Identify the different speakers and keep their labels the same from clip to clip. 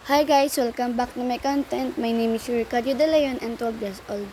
Speaker 1: Hi guys, welcome back to my content. My name is Yurika De Leon and 12 years old.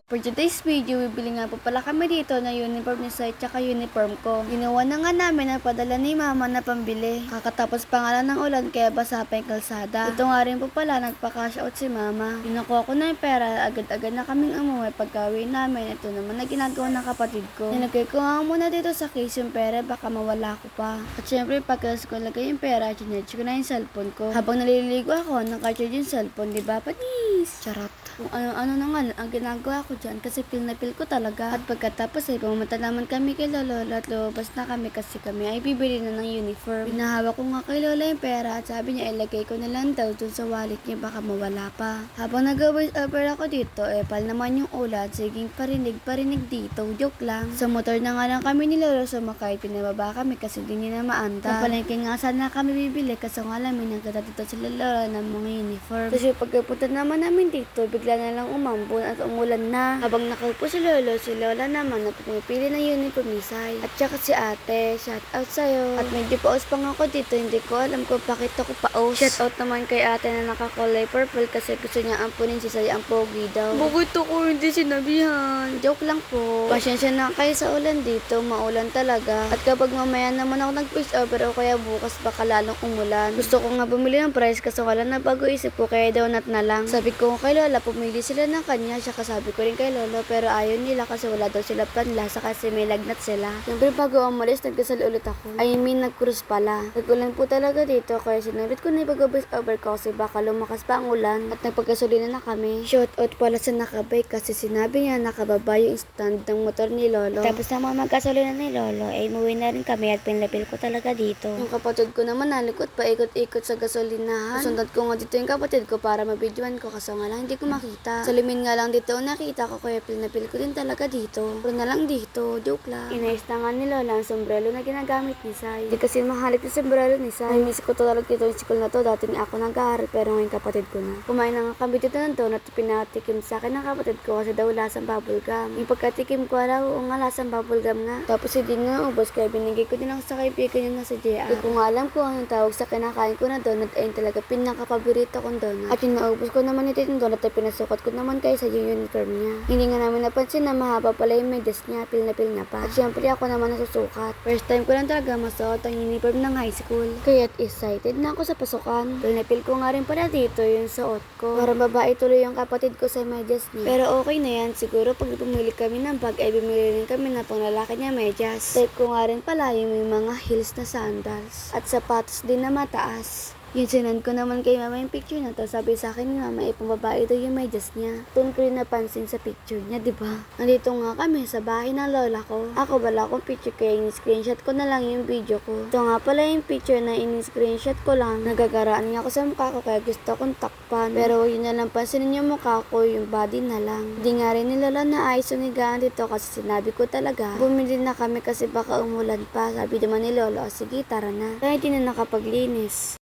Speaker 1: For today's video, bibili nga po pala kami dito na uniform ni Sai tsaka uniform ko. Ginawa na nga namin ang padala ni mama na pambili. Kakatapos pa nga lang ng ulan kaya basa pa yung kalsada. Ito nga rin po pala, nagpa-cash out si mama. Pinakuha ko na yung pera, agad-agad na kaming umuwi. Pagka-uwi namin, ito naman na ginagawa ng kapatid ko. Nilagay ko nga muna dito sa case yung pera, baka mawala ko pa. At syempre, pagkalas ko lagay yung pera, chinedge ko na yung cellphone ko. Habang naliligo ako, nakacharge yung cellphone, diba? Panis! Charot. Kung ano na nga ang ginagawa ko dyan kasi feel na feel ko talaga. At pagkatapos ay pumunta naman kami kay Lolo at lumabas na kami kasi kami ay bibili na ng uniform. Pinahawak ko nga kay Lola yung pera at sabi niya ilagay ko na lang daw dun sa wallet niya baka mawala pa. Habang nag-voice over ako dito, pal naman yung ulat, siging parinig dito, joke lang. Sa motor na nga lang kami ni Lolo sumakay, pinababa kami kasi di niya na maanta. Kapalengke nga sana kami bibili kasi nga alam may nagdata dito sila Lola ng mga uniform. Kasi pagkapunta naman namin dito, bigla na lang umambon at umulan na. Habang nakaupo si Lola naman na pumipili ng uniform ni Sai. At saka si ate, shout out sa'yo. At medyo paos pa nga ako dito, hindi ko alam kung bakit ako paos. Shout out naman kay ate na nakakulay purple kasi gusto niya ampunin si Sai ang pogi daw. Bakit ako hindi sinabihan? Joke lang po. Pasensya na kayo sa ulan dito, maulan talaga. At kapag mamaya naman ako nag-voice over o kaya bukas baka lalong umulan. Gusto ko nga bumili ng price kasi wala na bago isip ko kaya donut na lang. Sabi ko kay Lola, pumili sila ng kanya, siya kasabi ko rin kay Lolo pero ayaw nila kasi wala daw sila panlasa kasi may lagnat sila. Siyempre bago umalis, nagdasal ulit ako. Nag-cruise pala. Nag-ulan po talaga dito kaya sinulit ko na ipag-voice over ko kasi baka lumakas pa ang ulan at nagpagkasulina na kami. Shout out pala sa nakabay kasi sinabi niya nakababa yung stand ng motor ni Lolo. Tapos naman magkasulina ni Lolo, muwi na rin kami at pinlapil ko talaga dito. Yung kapatid ko naman nalikot pa ikot-ikot sa gasolinahan. Sundan ko nga dito yung kapatid ko para mabidyoan ko kasi nga lang hindi ko makita. Sa limin nga lang dito nakita ko kaya pinapil ko din talaga dito. Pero na lang dito, joke lang. Inayos na nga ni Lola ang sombrero na ginagamit ni Sai. Hindi kasi mahalit yung sombrero ni Sai. Miss ko talaga dito yung school na to. Dati ako nag-aaral pero ngayon kapatid ko na. Kumain na nga kami dito ng donut at pinatikim sa akin ng kapatid ko kasi daw lasang bubblegum. Yung pagkatikim ko alaw, nga lasang bubblegum nga. Tapos hindi nga ubos kaya binigay ko din lang sa kaibigan yung nasa JR. Hindi ko nga alam kung anong tawag sa kinakain ko na donut ay talaga pinaka-paborito kong donut. At yung naubos ko naman ito yung donut ay pinasukat ko naman kay sa uniform niya. Hindi nga namin napansin na mahaba pala yung medyas niya, pil na pa. At syempre ako naman nasusukat. First time ko lang talaga masuot ang uniform ng high school. Kaya't excited na ako sa pasukan. Pil ko nga rin pala dito yung suot ko. Parang babae tuloy yung kapatid ko sa medyas niya. Pero okay na yan, siguro pag pumili kami ng bag ay bumili rin kami na panglalaki niya medyas. Type ko nga rin pala yung may mga heels na sandals. At sapatos din na mataas. Yun, sinand ko naman kay mama yung picture na to. Sabi sa akin ni mama, pambabae daw yung medyas niya. Doon ko rin napansin sa picture niya, diba? Nandito nga kami sa bahay ng lola ko. Ako wala akong picture kaya in-screenshot ko na lang yung video ko. Ito nga pala yung picture na in-screenshot ko lang. Nagagaraan nga ako sa mukha ko kaya gusto kong takpan. Pero yun na lang pansinin yung mukha ko, yung body na lang. Hindi nga rin ni lola na ayos yung higaan dito kasi sinabi ko talaga. Bumili na kami kasi baka umulan pa. Sabi naman ni lola, sige tara na. Kaya hindi na nakapaglinis.